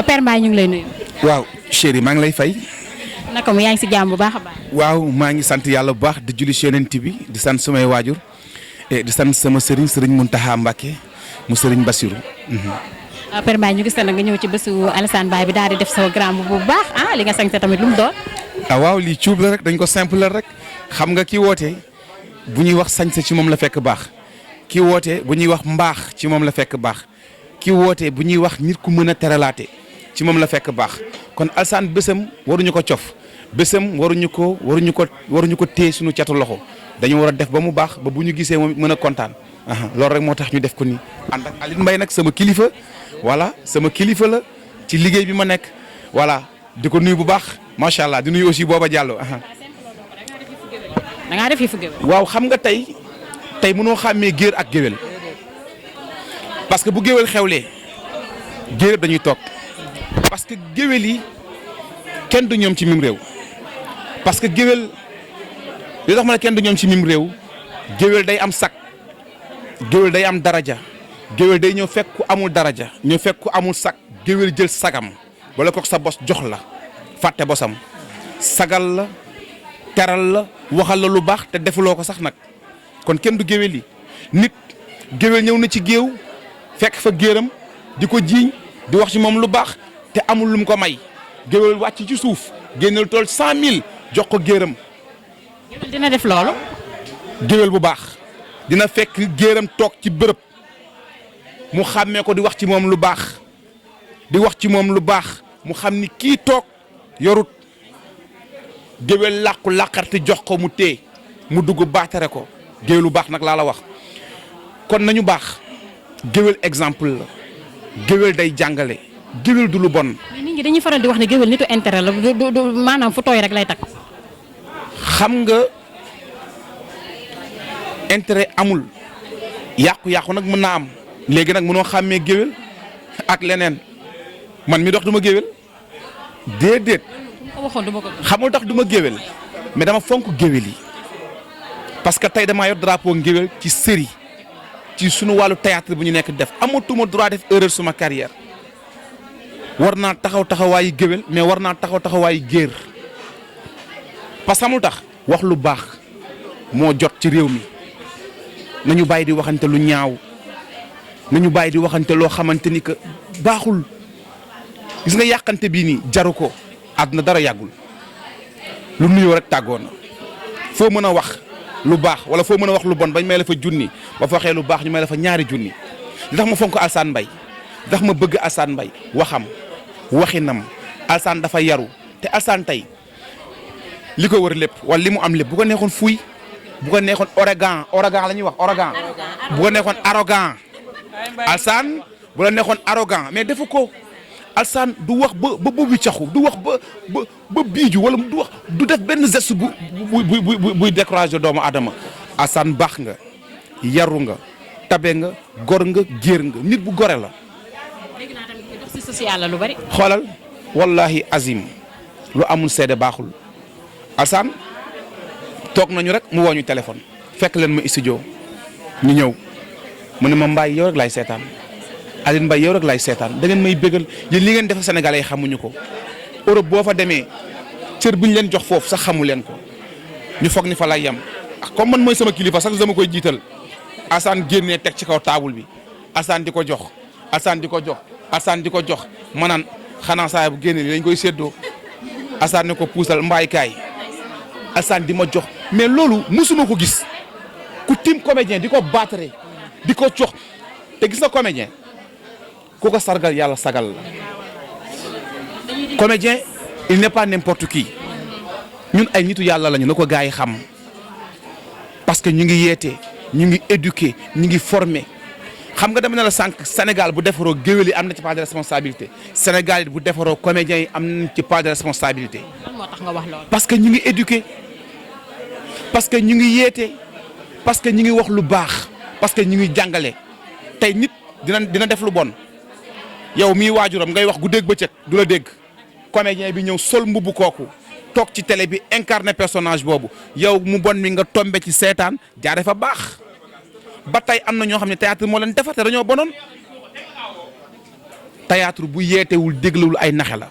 Père Mbaye ñu ngi lay nuyu. waaw chéri maa ngi lay fay. naka mu yaa ngi si jàmm bu baax a baax. waaw maa ngi sant yàlla bu baax di julli ci Yonent bi di sant samay waajur di sant sama sëriñ Mountakha Mbacké mu sëriñ Bassirou. Père Mbaye ñu gis nag nga ñëw ci bésu Alassane Mbaye bi daal di def sa grand bu baax li nga sañse tamit lu mu doon. waaw lii cuub la rek dañ ko simple la rek xam nga ki woote bu ñuy wax sañse ci moom la fekk baax ki woote bu ñuy wax mbaax ci moom la fekk baax ki woote bu ñuy wax nit ku mën a teralaate ci moom la fekk baax kon Alassane bésam waruñu ko cof bésam waruñu ko téye suñu catu loxo dañu war a def ba mu baax ba bu ñu gisee moom mën a kontaan loolu rek moo tax ñu def ko nii. ànd ak Aline Mbaye nag sama kilifa voilà sama kilifa la ci liggéey bi ma nekk voilà di ko nuyu bu baax macha allah di nuyu aussi Booba Diallo. da ngaa def yëfu géwél. waaw xam nga tey mënoo xàmmee géer ak géwél parce que bu géwél xewlee géer dañuy toog parce que géwél yi kenn du ñoom ci mim réew parce que géwél li tax ma ne kenn du ñoom ci mim réew géwél day am sak géwél day am daraja géwél day ñëw fekk ku amul daraja ñëw fekk ku amul sak géwél jël sagam wala ko sa bos jox la fàtte bosam sagal la teral la waxal la lu baax te defuloo ko sax nag kon kenn du géwél yi nit géwél ñëw na ci géew fekk fa géeram di ko jiiñ di wax ci moom lu baax te amul lu mu ko may géwél wàcc ci suuf génneel tool 100 000 jox ko géeram. géwél dina def loolu. géwél bu baax dina fekk géeram toog ci bërëb mu xàmmee ko di wax ci moom lu baax di wax ci moom lu baax mu xam ni kii toog yorut géwél làqarti jox ko mu téye mu dugg baatare ko géwél lu baax nag laa la wax kon nañu baax géwél exemple la géwél day jàngale géwél du lu bon. mais nit ñi dañuy faral di wax ne géwél nitu intérêt la du maanaam fu tooy rek lay takk. xam nga intérêt amul yàqu-yàqu nag mën naa am léegi nag mënoo xàmmee géwél ak leneen man mi dox du ma géwél déedéet. xamul tax du ma géwél mais dama fonk géwél yi parce que tey damaa yor drapeau géwél ci série ci sunu wàllu théâtre bu ñu nekk def amatuma droit def erreur suma carrière war naa taxawaayu géwél mais war naa taxawaayu géer parce que amul tax wax lu baax moo jot ci réew mi nañu bàyyi di waxante lu ñaaw nañu bàyyi di waxante loo xamante ni que baaxul gis nga yàqante bii nii jaru ko àdduna dara yàggul lu nuyoo rek tàggoo na foo mën a wax lu baax wala foo mën a wax lu bon bañ may la fa junni ba fa waxee lu baax ñu may la fa ñaari junni li tax ma fonk Alassane Mbaye li tax ma bëgg Alassane Mbaye waxam waxinam Alassane dafa yaru te Alassane tey li ko wër lépp wala li mu am lépp bu ko neexoon fuuy bu ko neexoon ouragan la ñuy wax ouragan bu ko neexoon arrogant Alassane bu la neexoon arrogant mais defu ko Alassane du wax ba boobu caxu du wax ba biiju wala du def benn geste buy décourager doomu adama Alassane baax nga yaru nga tabe nga gor nga géer nga nit bu gore la. dégg naa tamit dox ci social la lu bari. xoolal wallahi azim lu amul seede baaxul Alassane toog nañu rek mu woo ñu téléphone fekk leen ma studio ñu ñëw mu ne ma Mbaye yow rek laay seetaan. Aline Mbaye yow rek laay seetaan da ngeen may bégal yéen li ngeen def Sénégalais yi xamuñu ko Europe boo fa demee cër bu ñu leen jox foofu sax xamu leen ko ñu foog ni fa lay yem comme man mooy sama kilifa sax dama koy jiital Alassane génnee teg ci kaw taabul bi Alassane di ko jox Alassane di ko jox Alassane di ko jox ma naan xanaa saa bu génnee li dañ koy séddoo Alassane ne ko puusal mbaay kaay Alassane di ma jox mais loolu musuma ko gis ku tim comédien di ko battre di ko jox te gis nga comédien ku ko sargal yàlla sagal la comédien il n'est pas n'importe qui ñun ay nitu yàlla lañu na ko gars yi xam parce que ñu ngi yeete ñu ngi éduquer ñu ngi former xam nga dama ne la sànq Sénégal bu defaroo géwél yi am na ci part de responsabilité Sénégal bu defaroo comédiens yi am na ci part de responsabilité. lan moo tax nga wax loolu. parce que ñu ngi éduquer parce que ñu ngi yeete parce que ñu ngi wax lu baax parce que ñu ngi jàngale tey nit dina def lu bon. yow mii waajuram ngay wax guddeeg bëccëg du la dégg comédien bi ñëw sol mbubu kooku toog ci télé bi incarné personnage boobu yow mu bon mi nga tombe ci seetaan jaare fa baax ba tey am na ñoo xam ne théâtre moo leen defar te dañoo bonoon théâtre bu yeetewul déglawul ay naxe la.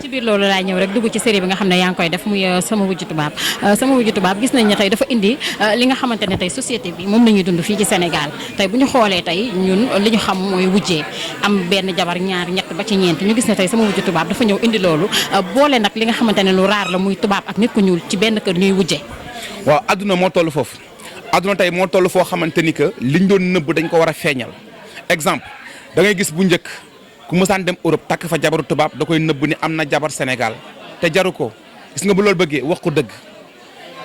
ci biir loolu laay ñëw rek dugg ci série bi nga xam ne yaa ngi koy def muy sama wujju tubaab sama wujju tubaab gis nañ ne tey dafa indi li nga xamante ne tey société bi moom la ñuy dund fii ci Sénégal tey bu ñu xoolee tey ñun li ñu xam mooy wujjee am benn jabar ñaar ñett ba ci ñeent ñu gis ne tey sama wujju tubaab dafa ñëw indi loolu boole nag li nga xamante ne lu raar la muy tubaab ak nit ku ñuul ci benn kër ñuy wujjee. waaw adduna moo toll foofu adduna tey moo toll foo xamante ni que liñ doon nëbb dañ ko war a feeñal exemple da ngay gis bu njëkk ku mësaan dem Europe takk fa jabaru tubaab da koy nëbb ni am na jabar Sénégal te jaru ko gis nga bu loolu bëggee wax ko dëgg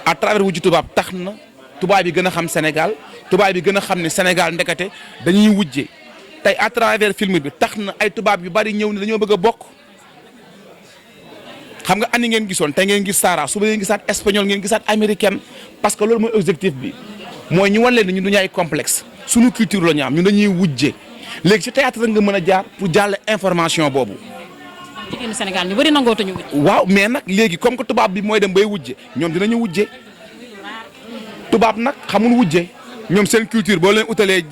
à travers wujju tubaab tax na tubaab yi gën a xam Sénégal tubaab yi gën a xam ne Sénégal ndekete dañuy wujje tey à travers film bi tax na ay tubaab yu bari ñëw ne dañoo bëgg a bokk xam nga ani ngeen gisoon tey ngeen gis Sara suba ngeen gisaat espagnol ngeen gisaat américaine parce que loolu mooy objectif bi mooy ñu wan leen ni ñun duñu ay complexe suñu culture la ñu am ñun dañuy wujje léegi ci théâtre nga mën a jaar pour jàll information boobu. jigéenu Sénégal ñu bëri nangootuñu wujje. waaw mais nag léegi comme que tubaab bi mooy dem bay wujje ñoom dinañu wujje tubaab nag xamul wujje ñoom seen culture boo leen utalee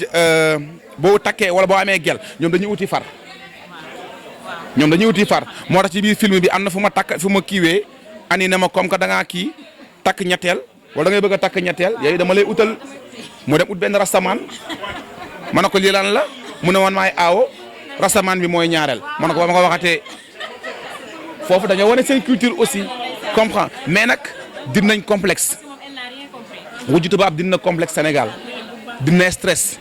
boo takkee wala boo amee gel ñoom dañuy uti far ñoom dañuy uti far moo tax ci biir film bi am na fu ma takk fu ma kiiwee ani ne ma comme que da ngaa kii takk ñetteel wala da ngay bëgg a takk ñetteel yooyu dama lay utal mu dem ut benn rastamaan ma ne ko lii lan la. mu ne woon maay aawo rasamaan bi mooy ñaareel ma ne ko ba ma ko waxatee foofu dañoo wane seen culture aussi comprend mais nag dinañ complexe wujju tubaab dina complexe Sénégal dina stress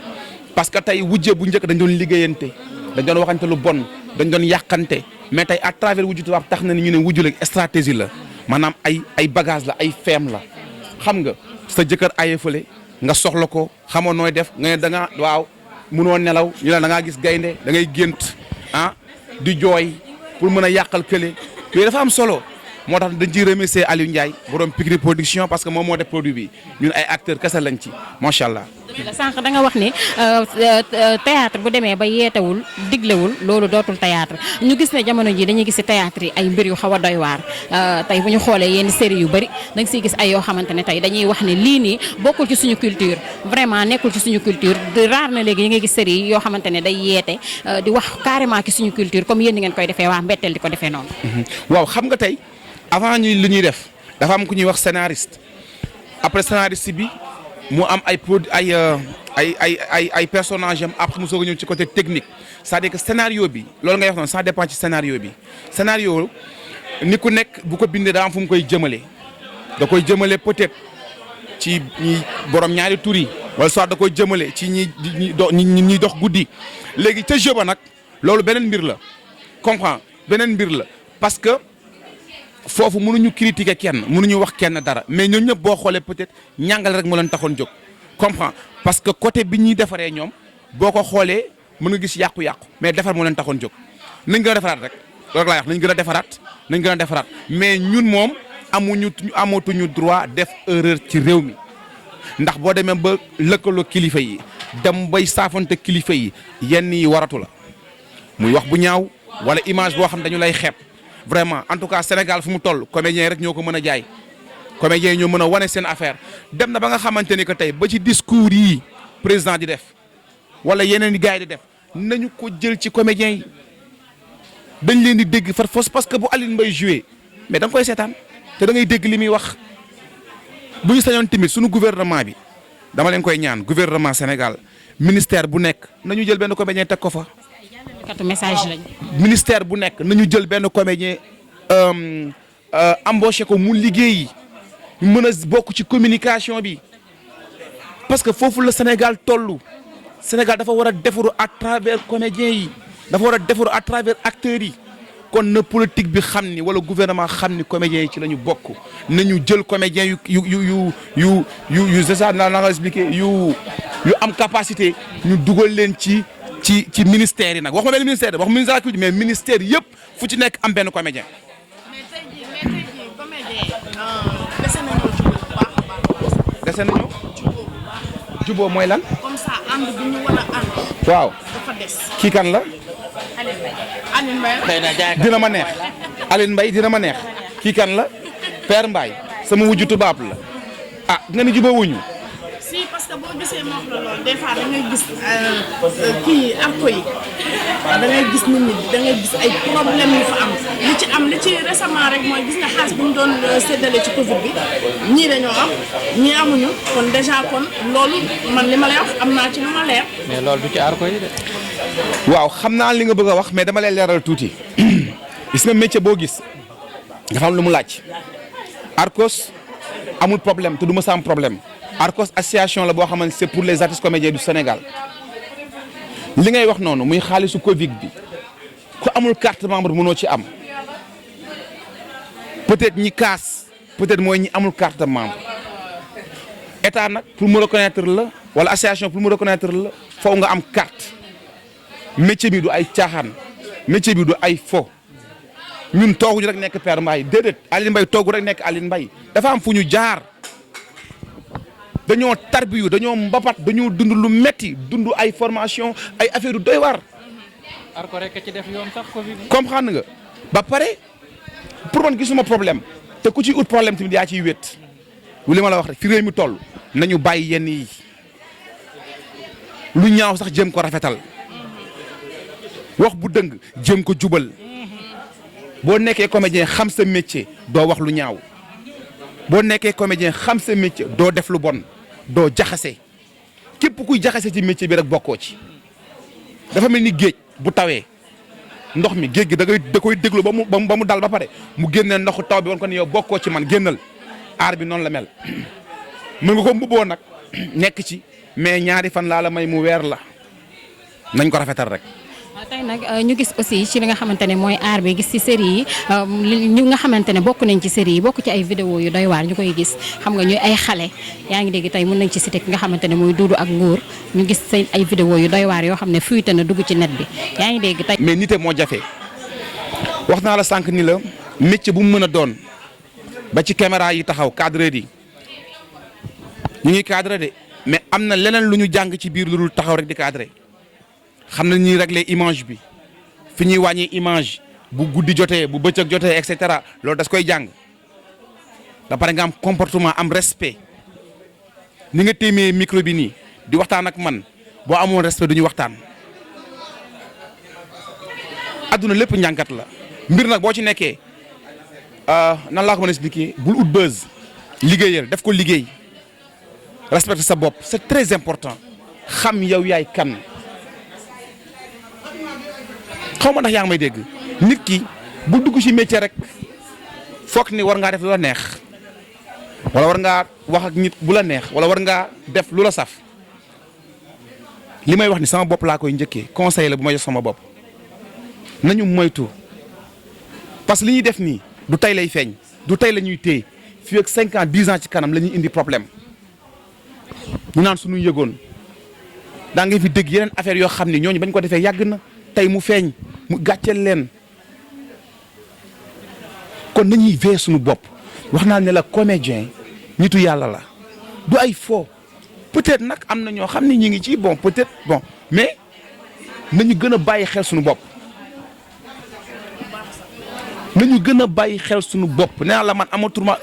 parce que tey wujje bu njëkk dañ doon liggéeyante dañ doon waxante lu bon dañ doon yàqante mais tey à travers wujju tubaab tax na ni ñu ne wujju la stratégie la maanaam ay bagage la ay feem la xam nga sa jëkkër aye fële nga soxla ko xamoo nooy def nga ne da nga waaw munoo nelaw ñu ne da ngaa gis gaynde da ngay gént di jooy pour mën a yàqal kële yooyu dafa am solo moo tax dañ ciy remercier Aliou Ndiaye borom Pikri production parce que moom moo def produit bi ñun ay acteurs kese lañ ci macha allah. sànq da nga wax ni théâtre bu demee ba yeetewul diglewul loolu dootul théâtre ñu gis ne jamono ji dañuy gis ci théâtre yi ay mbir yu xaw a doy waar tey bu ñu xoolee yenn série yu bëri da nga siy gis ay yoo xamante ne tey dañuy wax ne lii nii bokkul ci suñu culture vraiment nekkul ci suñu culture raar na léegi yi ngay gis série yi yoo xamante ne day yeete di wax carrément ci suñu culture comme yéen ni ngeen koy defee waa Mbetteel di ko defee noonu. waaw xam nga tey avant ñuy li ñuy def dafa am ku ñuy wax scénariste après scénariste bi. mu am ay personnage am après mu soog a ñëw ci côté technique c'est-à-dire que scénario bi loolu ngay wax noonu ça dépend ci scénario bi scénario ni ku nekk bu ko bindee daa am fu mu koy jëmale da koy jëmale peut-être ci ñi borom ñaari tur yi wala soit da koy jëmale ci ñi dox guddi léegi ca jeu ba nag loolu beneen mbir la comprend beneen mbir la parce que foofu mënuñu critiquer kenn mënuñu wax kenn dara mais ñoom ñëpp boo xoolee peut-être ñàngal rek moo leen taxoon jóg comprend parce que côté bi ñuy defaree ñoom boo ko xoolee mën nga gis yàqu-yàqu mais defar moo leen taxoon jóg nañ gën a defaraat rek loolu laay wax nañ gën a defaraat mais ñun moom amatuñu droit def erreur ci réew mi ndax boo demee ba lëkkaloo kilifa yi dem bay saafante kilifa yi yenn yi waratu la muy wax bu ñaaw wala image boo xam dañu lay xeeb. vraiment en tout cas Sénégal fu mu toll comédiens rek ñoo ko mën a jaay comédiens yi ñoo mën a wane seen affaire dem na ba nga xamante ni que tey ba ci discours yi président di def wala yeneen i gars yi di def nañu ko jël ci comédiens yi dañ leen di dégg far fos parce que bu Aline Mbaye joué mais da nga koy seetaan te da ngay dégg li muy wax bu ñu sañoon tamit suñu gouvernement bi dama leen koy ñaan gouvernement Sénégal ministère bu nekk nañu jël benn comédien teg ko fa. message lañ. ministère bu nekk nañu jël benn comédien embauché ko mu liggéeyi mën a bokk ci communication bi parce que foofu la Sénégal tollu Sénégal dafa war a defaru à travers comédiens yi dafa war a defaru à travers acteurs yi kon na politique bi xam ni wala gouvernement xam ni comédiens yi ci la ñu bokk nañu jël comédiens yu c'est ça na nga expliqué yu am capacité ñu dugal leen ci ministère yi nag waxuma benn ministère wax ministère de la culture mais ministère yëpp fu ci nekk am benn comédien. mais tey jii comédien dese nañoo jubóo bu baax a baax. dese nañoo jubóo mooy lan. comme ça ànd bi ñu war a ànd. waaw dafa des. kii kan la. Aline Mbaye. dina ma neex Aline Mbaye dina ma neex kii kan la Père Mbaye sama wujju tubaab la ah nga ni jubóo wuñu. si parce que boo gisee ma wax la loolu des fois da ngay gis kii arco yi da ngay gis nit ñi da ngay gis ay problème yu fa am li ci récemment rek mooy gis nga xaalis bi ñu doon séddale ci Covid bi ñii dañoo am ñii amuñu kon déjà kon loolu man li ma lay wax am naa ci lu ma leer. mais loolu du ci aar ko yi de. waaw xam naa li nga bëgg a wax mais dama lay leeral tuuti gis nga métier boo gis dafa am lu mu laaj Arcos amul problème te du ma sa am problème Arcos association la boo xamante c'est pour les artistes comédiens du Sénégal li ngay wax noonu muy xaalisu Covid bi ku amul carte membre mënoo ci am peut-être ñi kaas peut-être mooy ñi amul carte membre état nag pour mu reconnaître la wala association pour mu reconnaître la foo nga am carte métier bi du ay caaxaan métier bi du ay fo ñun tooguñu rek nekk Père Mbaye déedéet Aline Mbaye toogu rek nekk Aline Mbaye dafa am fu ñu jaar dañoo tarbiyu dañoo mbapat dañoo dund lu metti dund ay formation ay affaire yu doy war. Arco rek ci def yoon sax Covid bi. comprendre nga ba pare pour man gisuma problème te ku ci ut problème tamit yaa ciy wét li ma la wax rek fi réew mi toll nañu bàyyi yenn yi lu ñaaw sax jëm ko rafetal wax bu dëng jëm ko jubal boo nekkee comédien xam sa métier doo wax lu ñaaw boo nekkee comédien xam sa métier doo def lu bon doo jaxase képp kuy jaxase ci métier bi rek bokkoo ci dafa mel ni géej bu tawee ndox mi géej gi da koy déglu ba mu dal ba pare mu génnee ndoxu taw bi woon ko ni yow bokkoo ci man génnal aar bi noonu la mel mën nga ko mbubboo nag nekk ci mais ñaari fan laa la may mu weer la nañ ko rafetal rek. tey nag ñu gis aussi ci li nga xamante ne mooy aar bi gis ci série yi ñu nga xamante ne bokk nañ ci série yi bokk ci ay vidéo yu doy waar ñu koy gis xam nga ñuy ay xale yaa ngi dégg tey mën nañ ci cité ki nga xamante ne mooy Doudou ak Ngor ñu gis seen ay vidéo yu doy waar yoo xam ne fuite na dugg ci net bi yaa ngi dégg tey. mais nite moo jafe wax naa la sànq ni la métier bu mu mën a doon ba ci caméra yi taxaw cadreur yi ñu ngi cadré de mais am na leneen lu ñu jàng ci biir lu dul taxaw rek di cadré. xam na ñuy régler image bi fi ñuy wàññi image bu guddi jotee bu bëccëg jotee et cetera loolu das koy jàng da pare nga am comportement am respect ni nga téemee micro bi nii di waxtaan ak man boo amoon respect du ñu waxtaan. adduna lépp njàngat la mbir nag boo ci nekkee nan laa ko mën a expliquer bul ut buzz liggéeyal def ko liggéey respecter sa bopp c'est très important xam yow yaay kan. xaw ma ndax yaa ngi may dégg nit ki bu dugg ci métier rek foog ni war ngaa def lu la neex wala war ngaa wax ak nit bu la neex wala war ngaa def lu la saf li may wax ni sama bopp laa koy njëkkee conseil la bu ma jox sama bopp nañu moytu parce que li ñuy def nii du tey lay feeñ du tey la ñuy téye fii ak 5 ans 10 ans ci kanam la ñuy indi problème ñu naan suñu yëgoon daa nga fi dégg yeneen affaire yoo xam ni ñooñu bañ ko defee yàgg na. tey mu feeñ mu gàcceel leen kon nañuy veiller suñu bopp wax naa ne la comédien nitu yàlla la du ay faux peut-être nag am na ñoo xam ne ñi ngi ci bon peut-être bon mais nañu gën a bàyyi xel suñu bopp nañu gën a bàyyi xel suñu bopp nee naa la man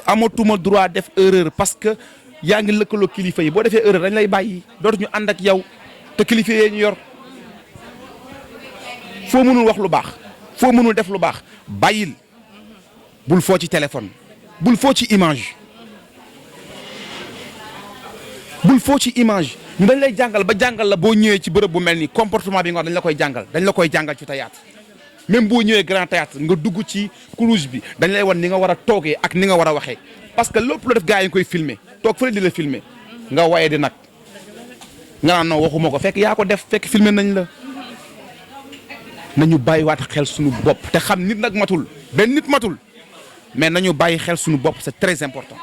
amatuma droit def erreur parce que yaa ngi lëkkaloo kilifa yi boo defee erreur dañ lay bàyyi dootuñu ànd ak yow te kilifa yee ñu yor. foo mënul wax lu baax foo mënul def lu baax bàyyil bul foo ci téléphone bul foo ci image bul foo ci image ñu dañ lay jàngal ba jàngal la boo ñëwee ci bërëb bu mel ni comportement bi nga wax dañ la koy jàngal ci théâtre même boo ñëwee grand théâtre nga dugg ci coulouse bi dañ lay wan ni nga war a toogee ak ni nga war a waxee parce que lépp lu def gars yi nga koy filmer toog fële di la filmer nga waye di nag nga naan non waxuma ko fekk yaa ko def fekk filmer nañ la. nañu bàyyiwaat xel suñu bopp te xam nit nag matul benn nit matul mais nañu bàyyi xel suñu bopp c'est très important.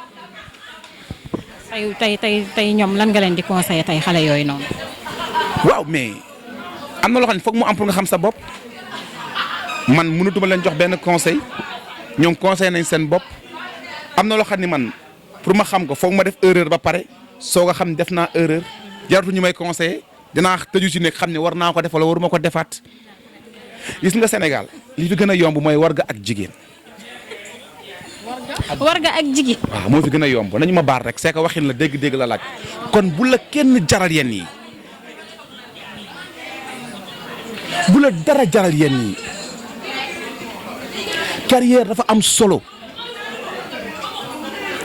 tey ñoom lan nga leen di conseiller tey xale yooyu noonu. waaw mais am na loo xam ne foog mu am pour nga xam sa bopp man mënatuma leen jox benn conseil ñoom conseil nañ seen bopp am na loo xam ne man pour ma xam ko foog ma def erreur ba pare soo nga xam ne def naa erreur jaratu ñu may conseiller dinaa tëju ci nekk xam ne war naa ko def wala waruma ko defaat. gis nga Sénégal li fi gën a yomb mooy warga ak jigéen. warga ak jigéen. waaw moo fi gën a yomb nañu ma baar rek c'est que waxin la dégg-dégg la laaj kon bu la kenn jaral yenn yi bu la dara jaral yenn yi carrière dafa am solo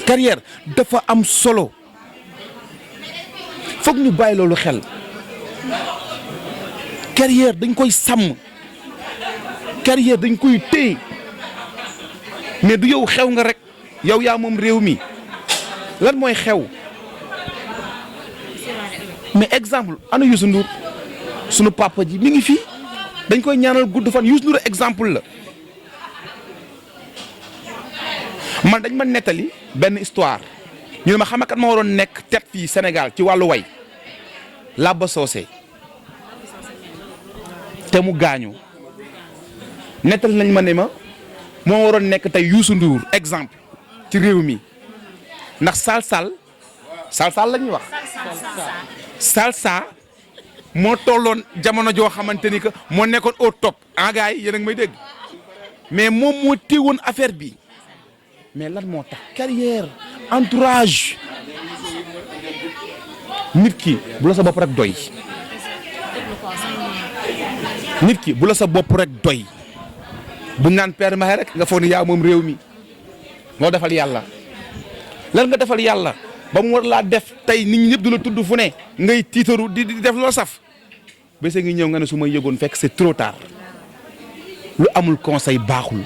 carrière dafa am solo foog ñu bàyyi loolu xel carrière dañ koy sàmm carrière dañ koy téye mais du yow xew nga rek yow yaa moom réew mi lan mooy xew mais exemple ana Youssou Ndour sunu papa ji mi ngi fii dañ koy ñaanal gudd fan Youssou Ndour exemple la man dañ ma nettali benn histoire ñu ne ma xam kat ma waroon nekk tête fii Sénégal ci wàllu way Laba Socé te mu gaañu nettali nañ ma ne ma moo waroon nekk tey Youssou Ndour exemple ci réew mi ndax salsa la ñuy wax salsa moo tolloon jamono joo xamante ni que moo nekkoon au top en gars yi yéen a ngi may dégg mais moom moo téewoon affaire bi mais lan moo tax carrière entourage nit ki bu la sa bopp rek doy nit ki bu la sa bopp rek doy buñ naan Père Mahe rek nga foog ni yaa moom réew mi moo defal yàlla lan nga defal yàlla ba mu war laa def tey nit ñi ñëpp du la tudd fu ne ngay tiitaru di def loo saf bés ngi ñëw nga ne su ma yëgoon fekk c'est trop tard lu amul conseil baaxul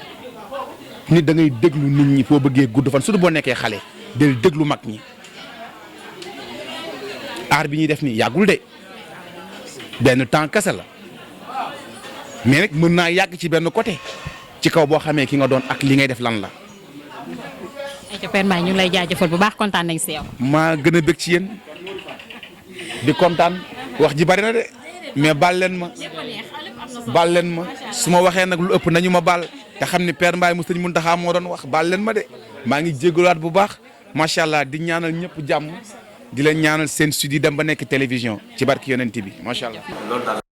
nit da ngay déglu nit ñi foo bëggee gudd fan surtout boo nekkee xale del déglu mag ñi aar bi ñuy def nii yàggul de benn temps kese la mais nag mën naa yàgg ci benn côté ci kaw boo xamee ki nga doon ak li ngay def lan la. ayca Père Mbaye ñu ngi lay jaajëfal bu baax kontaan nañ si yow. maa gën a bëgg ci yéen di kontaan wax ji bari na de mais baal leen ma su ma waxee nag lu ëpp nañu ma baal te xam ni Père Mbaye mu sëñ Mountakha moo doon wax baal leen ma de maa ngi jégaluwaat bu baax macha allah di ñaanal ñëpp jàmm di leen ñaanal seen sud yi dem ba nekk télévision ci barki yonent bi macha allah.